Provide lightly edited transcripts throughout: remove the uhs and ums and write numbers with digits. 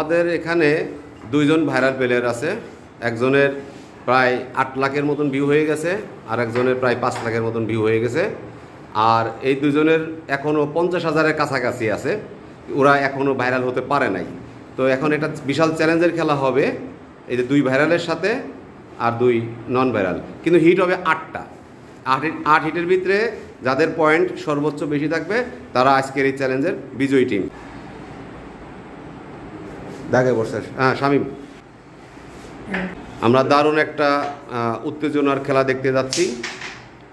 আমাদের এখানে দুইজন ভাইরাল প্লেয়ার আছে। একজনের প্রায় 8 লাখের মতন ভিউ হয়ে গেছে, আর একজনের প্রায় 5 লাখের মতন ভিউ হয়ে গেছে। আর এই দুজনের এখনও 50,000-এর কাছাকাছি আছে, ওরা এখনও ভাইরাল হতে পারে নাই। তো এখন এটা বিশাল চ্যালেঞ্জের খেলা হবে, এই যে 2 ভাইরালের সাথে আর 2 নন ভাইরাল, কিন্তু হিট হবে 8টা। 8 হিটের ভিতরে যাদের পয়েন্ট সর্বোচ্চ বেশি থাকবে তারা আজকের এই চ্যালেঞ্জের বিজয়ী টিম। দেখে বসে হ্যাঁ শামীম, আমরা দারুণ একটা উত্তেজনার খেলা দেখতে যাচ্ছি।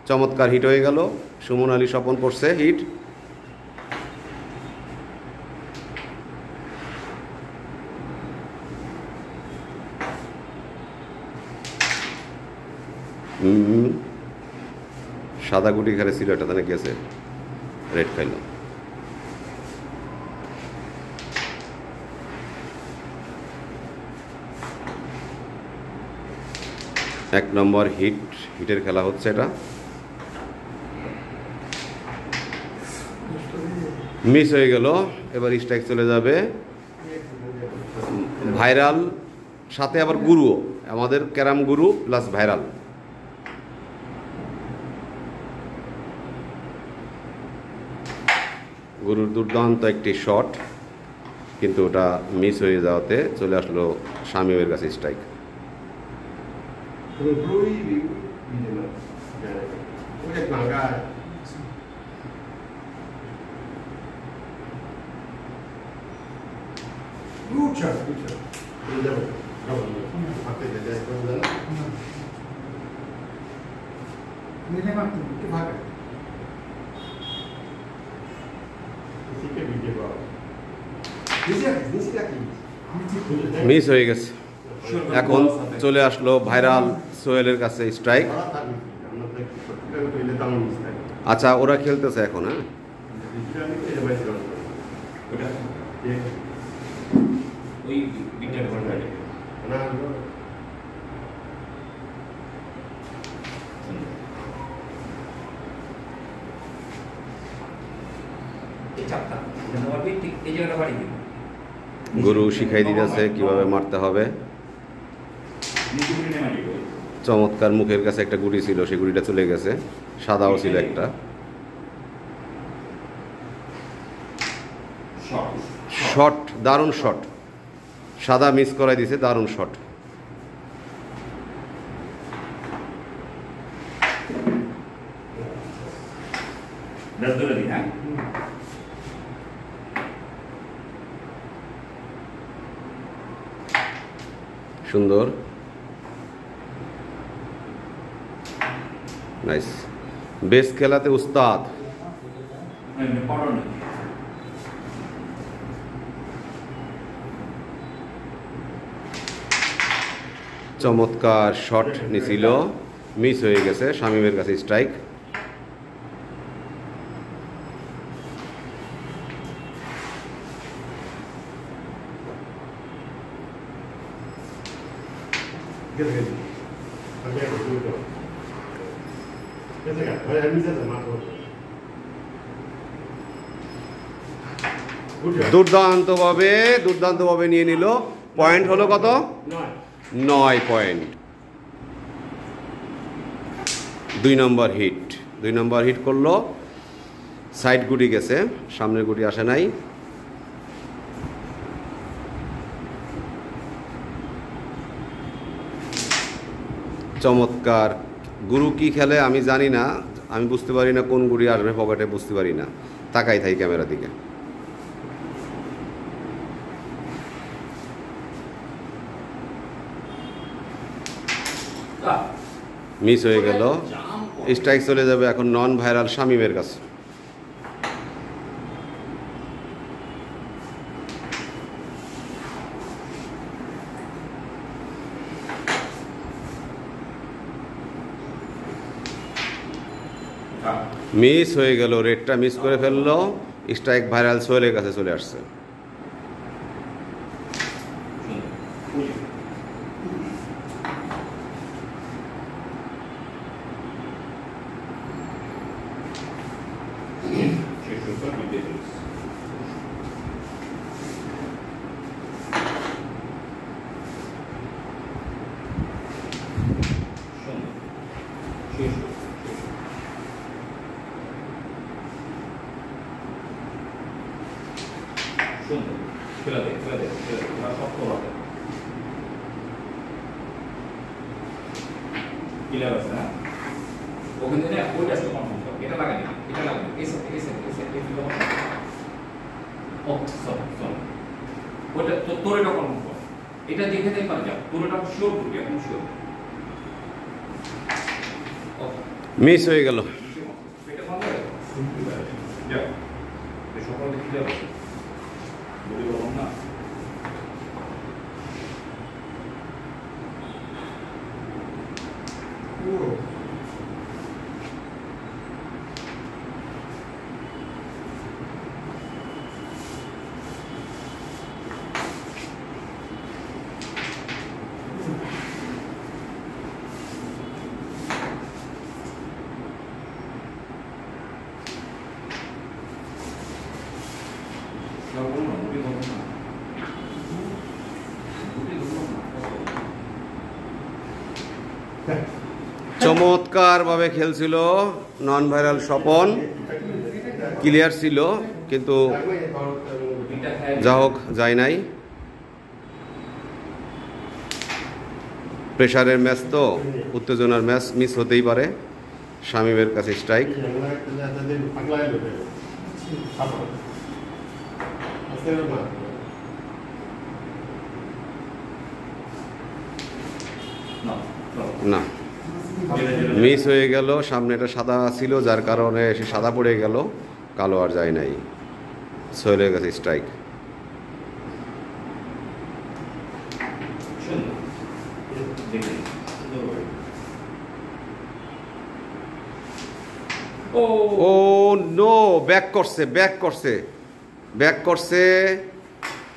চমৎকার হিট হয়ে গেল, সুমন আলী স্বপন করছে হিট। সাদা গুটি খেলে ছিল, এটা তাহলে গেছে রেড খাইল। এক নম্বর হিটের খেলা হচ্ছে এটা। মিস হয়ে গেল, এবার স্ট্রাইক চলে যাবে। ভাইরাল সাথে আবার গুরুও, আমাদের ক্যারাম গুরু প্লাস ভাইরাল। গুরুর দুর্দান্ত একটি শট, কিন্তু ওটা মিস হয়ে যাওয়াতে চলে আসলো শামীমের কাছে স্ট্রাইক। মিস হয়ে গেছে, এখন চলে আসলো ভাইরাল সোহেলের কাছে স্ট্রাইক। আচ্ছা, ওরা খেলতেছে এখন। হ্যাঁ, গুরু শিখাই দিতেছে কিভাবে মারতে হবে। চমৎকার, মুখের কাছে একটা গুটি ছিল, সেই গুটিটা চলে গেছে। সাদাও ছিল একটা। শট, দারুণ শট, সাদা মিস করাই দিছে, দারুণ শট। সুন্দর, নাইস। বেস খেলাতে উস্তাদ। চমৎকার শট নিছিল, মিস হয়ে গেছে। শামীমের কাছে স্ট্রাইক। দুর্দান্তভাবে নিয়ে নিল। পয়েন্ট হলো কত? 9 পয়েন্ট। 2 নম্বর হিট করলো। সাইড গুটি গেছে, সামনের গুটি আসে নাই। চমৎকার। গুরু কি খেলে আমি জানি না, আমি বুঝতে পারি না কোন গুটি আসবে পকেটে, বুঝতে পারি না, তাকাই থাকি ক্যামেরার দিকে। মিস হয়ে গেল, স্ট্রাইক চলে যাবে এখন নন ভাইরাল শামীমের কাছে। মিস হয়ে গেল, রেডটা মিস করে ফেললো। স্ট্রাইক ভাইরাল সোহেলের কাছে চলে আসছে। ক্লিয়ার আছে না ওখানে না ওইটা তো কনফার্ম করো এটা লাগাই এটা লাগাই এই ও সরি ওটা তো তোর এটা কনফার্ম করো এটা দেখে দেই পার যাও তোর এটা শিওর করবি এখন শিওর মিস হয়ে গেল এটা বন্ধ করে যা এই সকাল দেখি যাবে বলি বললাম না চমৎকার ভাবে খেলছিল নন ভাইরাল স্বপন ক্লিয়ার ছিল কিন্তু যা হোক যায় নাই প্রেসারের ম্যাচ তো উত্তেজনার ম্যাচ মিস হতেই পারে শামীমের কাছে স্ট্রাইক না মিস হয়ে গেল সামনে একটা সাদা ছিল যার কারণে সে সাদা পড়ে গেল কালো আর যায় নাই সোহেলের কাছে স্ট্রাইক ও নো ব্যাক করছে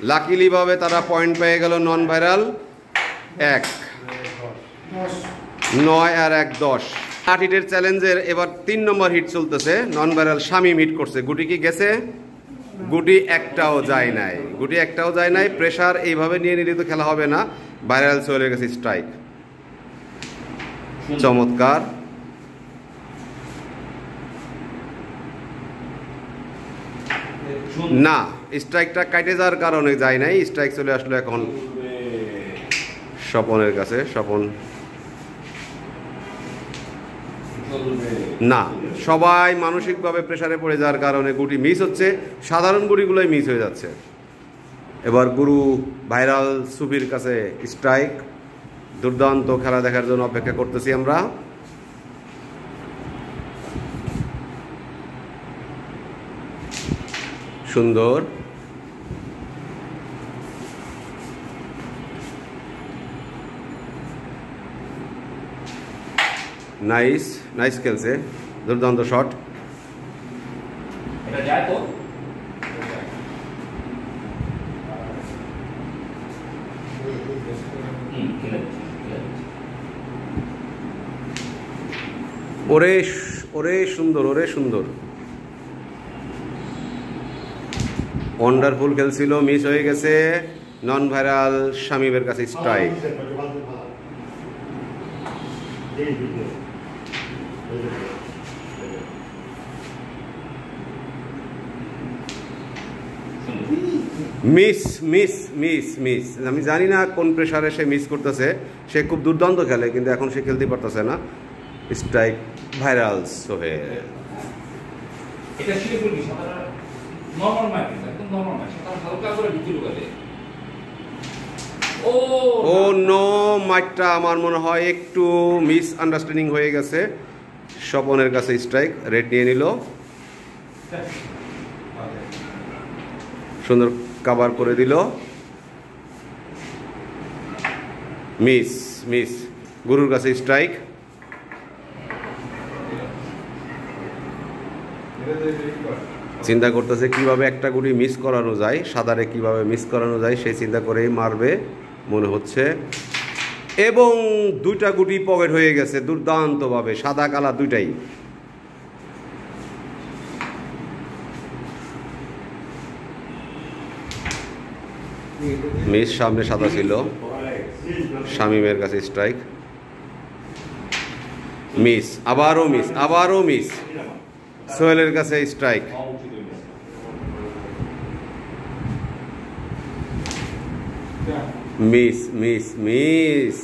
লাকিলি ভাবে তারা পয়েন্ট পেয়ে গেল নন ভাইরাল 9 আর 1 10 8 হিটের চ্যালেঞ্জের এবার 3 নম্বর হিট চলতেছে নন ভাইরাল শামীম হিট করছে গুটি কি গেছে গুটি একটাও যায় নাই প্রেসার এইভাবে নিয়ে নিলে তো খেলা হবে না ভাইরাল সোহেলের কাছে স্ট্রাইক চমৎকার না স্ট্রাইকটা কাটে যাওয়ার কারণে যায় নাই স্ট্রাইক চলে আসলো এখন স্বপনের কাছে স্বপন না সবাই মানসিকভাবে প্রেসারে পড়ে যাওয়ার কারণে গুটি মিস হচ্ছে সাধারণ গুটিগুলোই মিস হয়ে যাচ্ছে এবার গুরু ভাইরাল সুফির কাছে স্ট্রাইক দুর্দান্ত খেলা দেখার জন্য অপেক্ষা করতেছি আমরা সুন্দর নাইস খেলছে দুর্দান্ত শট এটা যায় তো ওরে সুন্দর ওয়ান্ডারফুল খেলছিল মিস হয়ে গেছে নন ভাইরাল শামীমের কাছে স্ট্রাইক মিস আমি জানি না কোন প্রেসারে সে মিস করতেছে সে খুব দুর্দান্ত খেলে কিন্তু এখন সে খেলতে পারতেছে না স্ট্রাইক ভাইরাল সোহেল এটা শিখবি সাধারণ নরমাল মাইক একদম নরমাল মাইক সেটা হালকা করে ভিতরে ঢুকালে ও নো মাইকটা আমার মনে হয় একটু মিস আন্ডারস্ট্যান্ডিং হয়ে গেছে স্বপনের কাছে স্ট্রাইক রেড নিয়ে নিল সুন্দর কভার করে দিল মিস গুরুর কাছে স্ট্রাইক চিন্তা করতেছে কিভাবে একটা গুটি মিস করানো যায় সাদারে কিভাবে মিস করানো যায় সেই চিন্তা করেই মারবে মনে হচ্ছে এবং দুইটা গুটি পকেট হয়ে গেছে দুর্দান্তভাবে সাদা কালা দুইটাই মিস সামনে সাদা ছিল শামীমের কাছে স্ট্রাইক আবারও মিস সোহেলের কাছে স্ট্রাইক মিস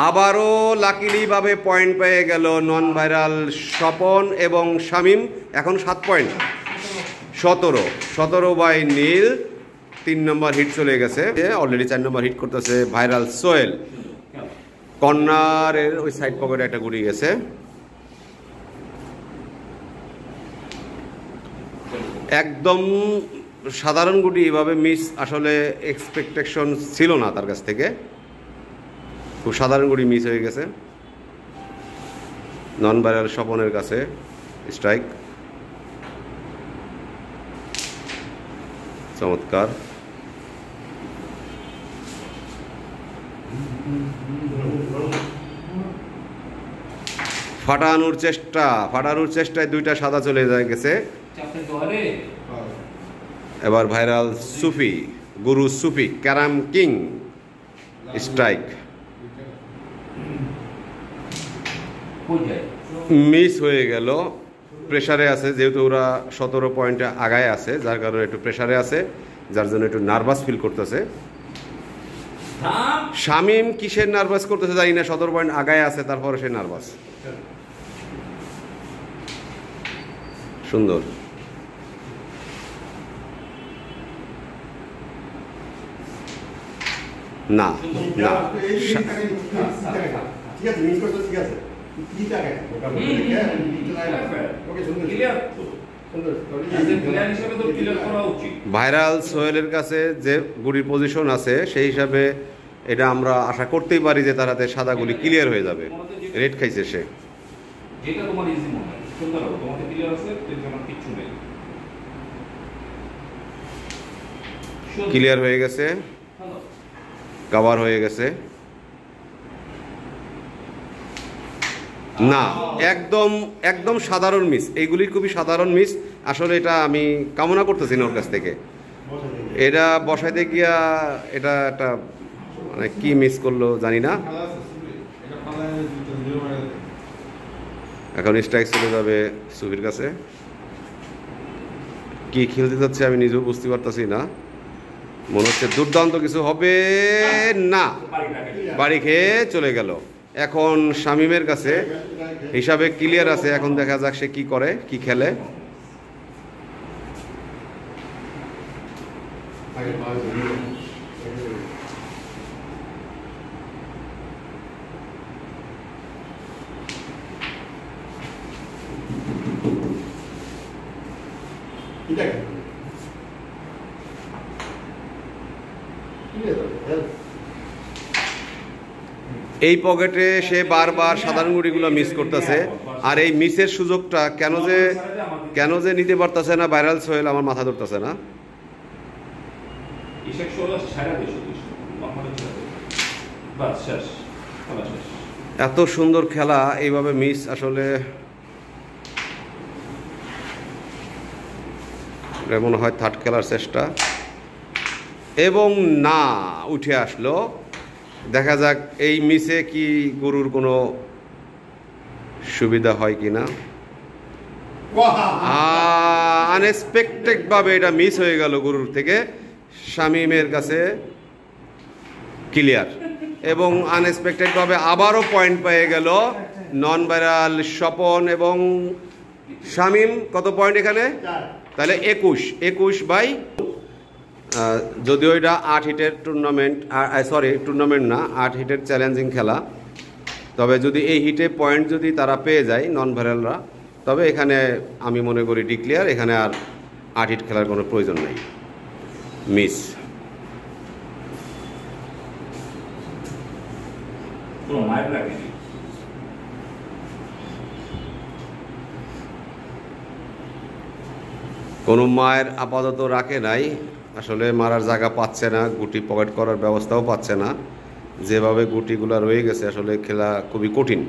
আবারও লাকিলি ভাবে পয়েন্ট পেয়ে গেল নন ভাইরাল স্বপন এবং শামীম। এখন 7 পয়েন্ট, 17 বাই নীল। 3 নম্বর হিট চলে গেছে, অলরেডি 4 নম্বর হিট করতেছে ভাইরাল সোহেল। কর্নারের ওই সাইড পকেটে একটা গুড়ি গেছে। একদম সাধারণ গুটি, এভাবে মিস আসলে এক্সপেকটেশন ছিল না তার কাছ থেকে। খুব সাধারণ গুটি মিস হয়ে গেছে। নন ভাইরাল স্বপনের কাছে স্ট্রাইক, চমৎকার। ফাটানোর চেষ্টায় 2টা সাদা চলে গেছে। এবার ভাইরাল সুফি, গুরু সুফি, ক্যারাম কিং স্ট্রাইক, মিস হয়ে গেল। প্রেসারে আছে, যেহেতু ওরা 17 পয়েন্টে আগায় আছে, যার কারণে একটু প্রেসারে আছে, যার জন্য একটু নার্ভাস ফিল করতেছে। শামীম কিসের নার্ভাস করতেছে জানি না, 17 পয়েন্ট আগায় আছে, তারপরে সে নার্ভাস। সুন্দর। না না, ভাইরাল সোহেলের কাছে যে গুলির পজিশন আছে সেই হিসাবে এটা আমরা আশা করতেই পারি যে তার হাতে সাদা গুলি ক্লিয়ার হয়ে যাবে। রেড খাইছে সে। ক্লিয়ার হয়ে গেছে, কভার হয়ে গেছে। না, একদম একদম সাধারণ মিস, এইগুলির খুবই সাধারণ মিস। আসলে এটা আমি কামনা করতেছি না ওর কাছ থেকে। এটা বসাইতে গিয়া এটা একটা মানে কি মিস করলো জানি না। এখন স্ট্রাইক চলে যাবে সুফির কাছে। কি খেলতে যাচ্ছে আমি নিজেও বুঝতে পারতেছি না। মনে হচ্ছে দুর্দান্ত কিছু হবে না, বাড়ি খেয়ে চলে গেল। এখন শামীমের কাছে হিসাবে ক্লিয়ার আছে। এখন দেখা যাক সে কি করে, কি খেলে। এই পকেটে সে বারবার সাধারণ গুটিগুলো মিস করতেছে। আর এই মিসের সুযোগটা কেন যে নিতে পারতেছে না ভাইরাল সোহেল, আমার মাথা ধরতেছে না। এত সুন্দর খেলা এইভাবে মিস, আসলে মনে হয় থার্ড খেলার চেষ্টা, এবং না উঠে আসলো। দেখা যাক এই মিসে কি গুরুর কোনো সুবিধা হয় কিনা। আনএক্সপেক্টেড ভাবে এটা মিস হয়ে গেল গুরুর থেকে। শামীমের কাছে ক্লিয়ার, এবং আনএক্সপেক্টেড ভাবে আবারও পয়েন্ট পেয়ে গেল নন ভাইরাল স্বপন এবং শামীম। কত পয়েন্ট এখানে? তাহলে 21 বাই, যদিও এটা 8 হিটের টুর্নামেন্ট, টুর্নামেন্ট না, 8 হিটের চ্যালেঞ্জিং খেলা। তবে যদি এই হিটে পয়েন্ট যদি তারা পেয়ে যায় নন ভাইরালরা, তবে এখানে আমি মনে করি ডিক্লেয়ার। এখানে আর 8 হিট খেলার কোনো প্রয়োজন নেই। মিস। কোনো মায়ের আপাতত রাখে নাই, আসলে মারার জায়গা পাচ্ছে না, গুটি পকেট করার ব্যবস্থাও পাচ্ছে না। যেভাবে গুটিগুলো রয়ে গেছে আসলে খেলা খুবই কঠিন,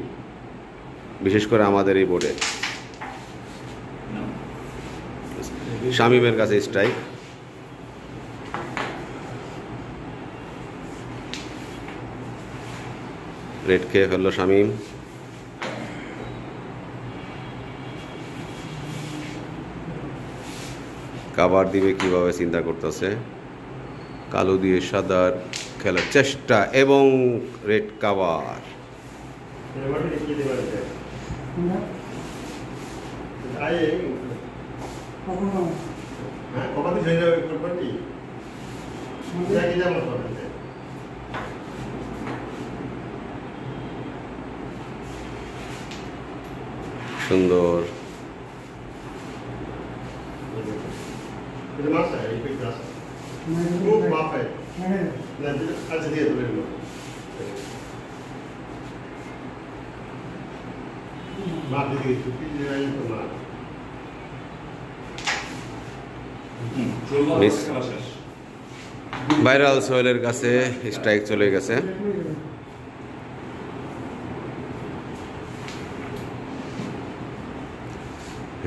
বিশেষ করে আমাদের এই বোর্ডে। শামীমের কাছে স্ট্রাইক, রেড খেয়ে ফেললো শামীম। কাভার দিবে কিভাবে চিন্তা করতেছে। কালো দিয়ে সাদার খেলার চেষ্টা এবং রেড কাভার। সুন্দর। खूप माफ आहे अच्छा দিয়ে ধরে নিল মাপ দিয়ে ছুটি দিয়ে আই তো না মিস ভাইরাল সোহেলের কাছে স্ট্রাইক চলে গেছে।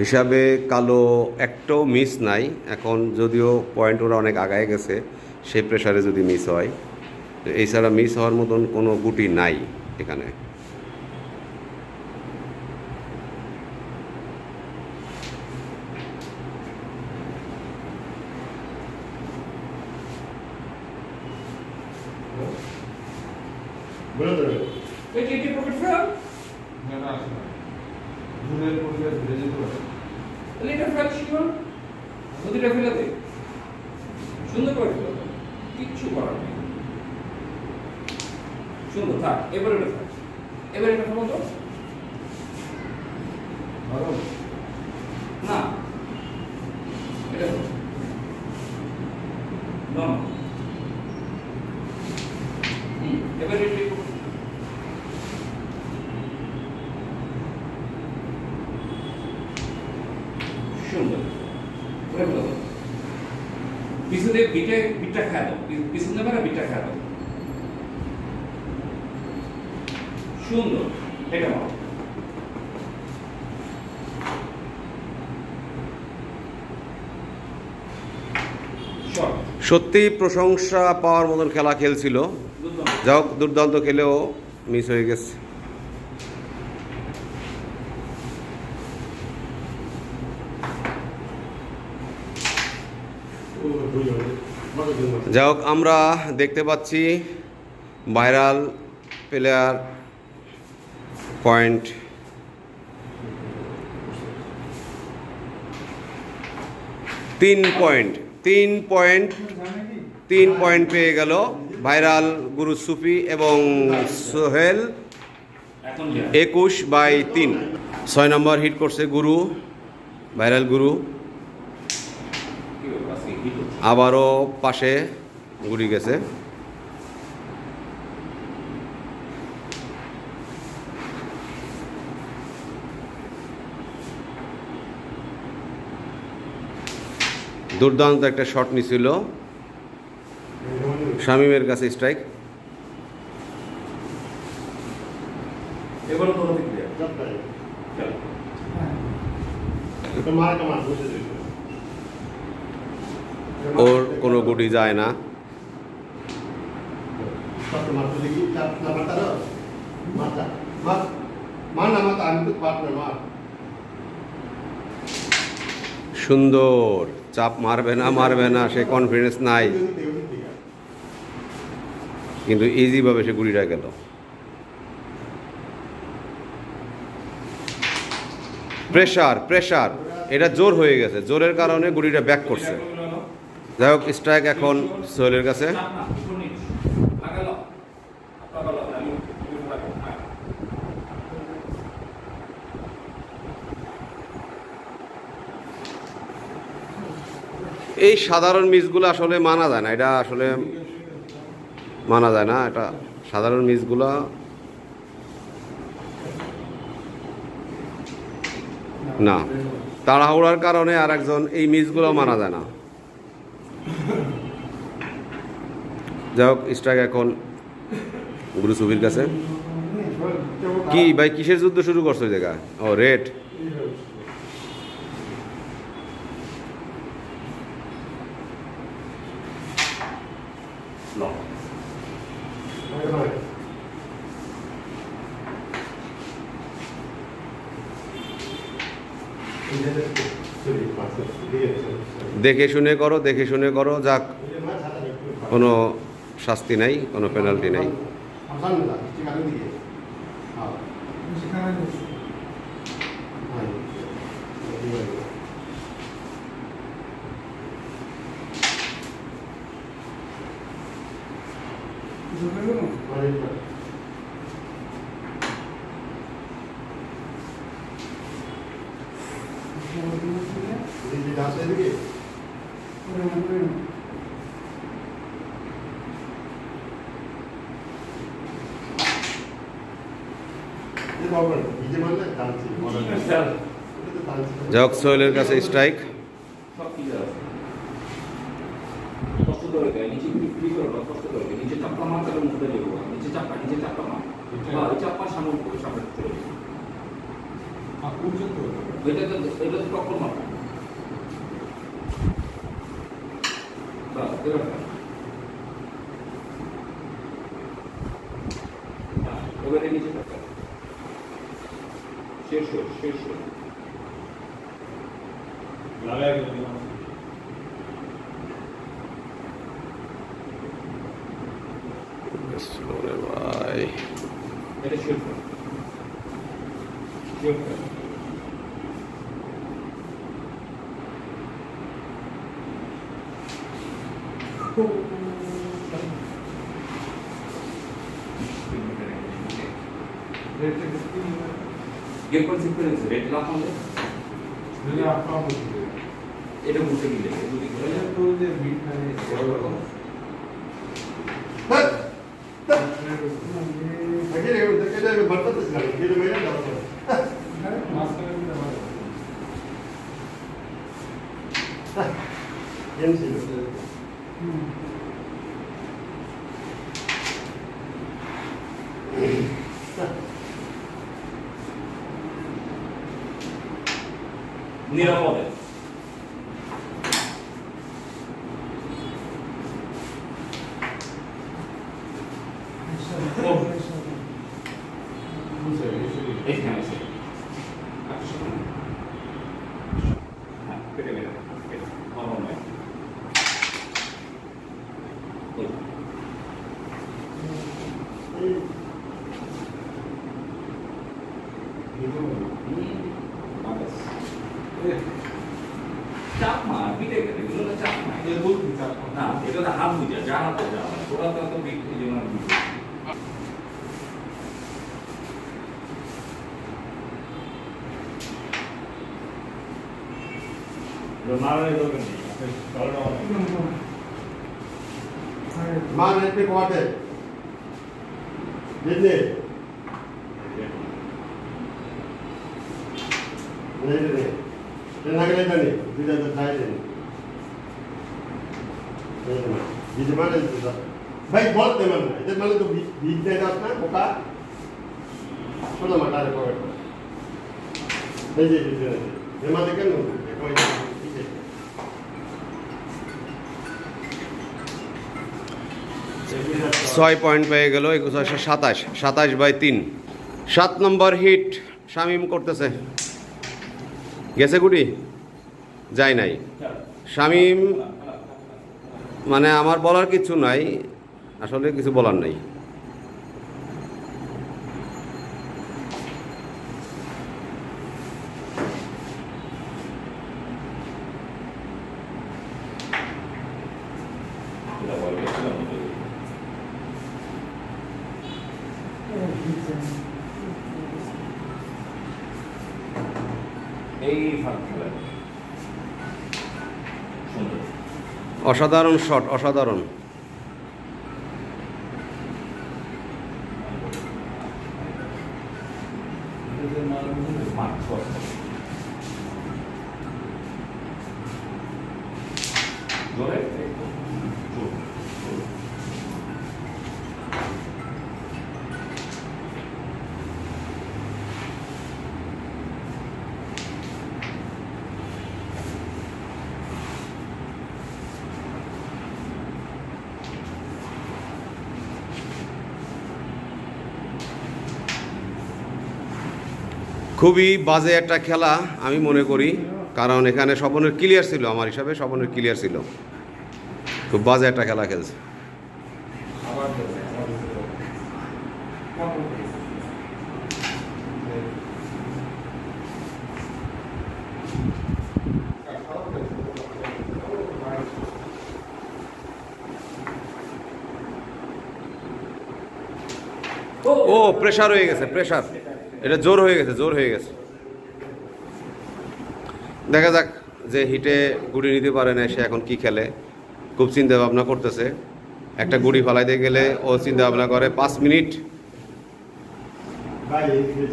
হিসাবে কালো একটাও মিস নাই। এখন যদিও পয়েন্ট ওরা অনেক আগায় গেছে, সেই প্রেসারে যদি মিস হয়, এছাড়া মিস হওয়ার মতন কোনো গুটি নাই এখানে। বলে দেবে এটি পকেট ফেল না না দূরের পরিবেশ ঘুরে যেতে পারে তাহলে এটা ফেল ছিল নদীটা ফেলে দে সুন্দর করে ফেলে দে কিচ্ছু করার নেই সুন্দর থাক এবারে এটা থাক এবারে এটা ফেলো তো না এটা না এবারে এটা সুন্দর পিছনে বিটটা খায় দাও পিছনে বেলা বিটটা খায় দাও সুন্দর এটা মারো সত্যি প্রশংসা পাওয়ার মতন খেলা খেলছিল। যা হোক দুর্দান্ত খেলেও মিস হয়ে গেছে। যা হোক আমরা দেখতে পাচ্ছি ভাইরাল প্লেয়ার পয়েন্ট 3 পয়েন্ট পেয়ে গেল ভাইরাল গুরু সুফি এবং সোহেল। 21/3 6 নম্বর হিট করছে গুরু, ভাইরাল গুরু। আবারও পাশে গুড়ি গেছে। দুর্দান্ত একটা শট নিছিল শামীমের কাছে স্ট্রাইক। এবারে তো ঠিক আছে চল তো মার কামার বসে দিল ওর কোনো গুটি যায় না। সব মারতে দেখি চাপ না মারতা না মারতা মার মার না মারতা আমি তো পারব না মার সুন্দর চাপ মারবে না সে কনফিডেন্স নাই, কিন্তু ইজিভাবে সে গুড়িটা গেল। প্রেশার এটা জোর হয়ে গেছে, জোরের কারণে গুড়িটা ব্যাক করছে। যাই হোক স্ট্রাইক এখন সোহেলের কাছে। এই সাধারণ মিসগুলো আসলে মানা যায় না, এটা আসলে মানা যায় না। এটা সাধারণ মিসগুলো না, তাড়াহুড়ার কারণে আর একজন এই মিসগুলো মানা যায় না। যাই হোক স্ট্রাইক এখন গুরু সুফির কাছে। কি ভাই কিসের যুদ্ধ শুরু করছো ওই জায়গা? ও রেড। দেখে শুনে করো, যাক কোনো শাস্তি নাই, কোনো পেনাল্টি নাই। যাক সোহেলের কাছে স্ট্রাইক। সব ক্লিয়ার আছে। কষ্ট করে দেয়, নিচে ক্লিক করে দাও, কষ্ট করে দেয়। নিচে চাপটা মার, তাহলে মুখটা দেবো। নিচে চাপটা মার। ওই চাপটা সামনে করে সামনে চলে যাবে। এটা তো টক্কর মার। বাস, এবার এবারে নিচে চাপটা। শেষ। লাগাই গেল ভাই এটা শেষ কর। गेम पर सिंपल है रेट लाख होंगे যদি আপনার বুঝতে এটা মুছে দিলে যদি এটা তো যে বিট মানে নিরাপদে এখানে আছে আচ্ছা হ্যাঁ কেটে বেরো ভালো নয় চাপ মার পিঠে কেটে এগুলো চাপ মার এর বলতে চাপ না এটা তো হাত বুঝা যা হাতে যা ওরা তো বিট যেমন নারায়ণ দরকার নেই কারণ मान पे कोटे जितने नहीं ये नागले बने बिना तो खाए नहीं ये जमाने में भाई बहुत तेमन है इधर माने तो बीच दे ना अपना कोका छोटा मटा रे कोई नहीं ये माने क्या नो कोई ছয় পয়েন্ট পেয়ে গেল 27/3 7 নম্বর হিট শামিম করতেছে গেছে গুটি যায় নাই শামিম মানে আমার বলার কিছু নাই আসলে কিছু বলার নাই অসাধারণ শট অসাধারণ খুবই বাজে একটা খেলা আমি মনে করি কারণ এখানে স্বপনের ক্লিয়ার ছিল আমার হিসাবে স্বপনের ক্লিয়ার ছিল খুব বাজে একটা খেলা খেলছে ও প্রেসার হয়ে গেছে, প্রেসার, এটা জোর হয়ে গেছে, জোর হয়ে গেছে। দেখা যাক যে হিটে গুড়ি নিতে পারে না সে এখন কি খেলে, খুব চিন্তা ভাবনা করতেছে। একটা গুড়ি ফেলাইতে গেলে ও চিন্তা ভাবনা করে 5 মিনিট। ভাই এই দিকে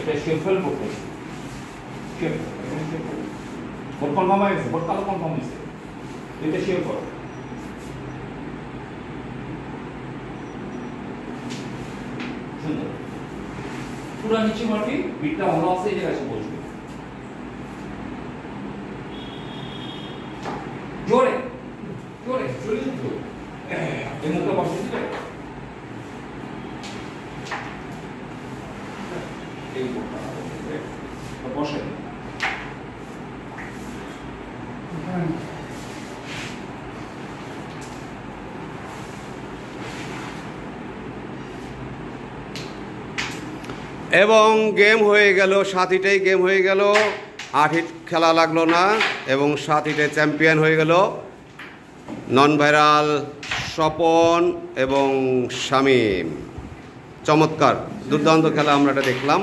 এটা শেফেল করতেছে, ভোট কনফার্ম হয়ে গেছে, ভোট কালো কনফার্ম হয়েছে, এটা শেফ করো। সুন্দর, পুরা নিচে মাটি, বিটটা ভালো আছে, এই জায়গায় এসে বসবে। জোরে জোরে জোরে জোরে এই মুখটা বসে দিবে, এই মুখটা বসে এবং গেম হয়ে গেল, 7 হিটেই গেম হয়ে গেল। 8 হিট খেলা লাগলো না এবং 7 হিটে চ্যাম্পিয়ন হয়ে গেল নন ভাইরাল স্বপন এবং শামীম। চমৎকার, দুর্দান্ত খেলা আমরা এটা দেখলাম।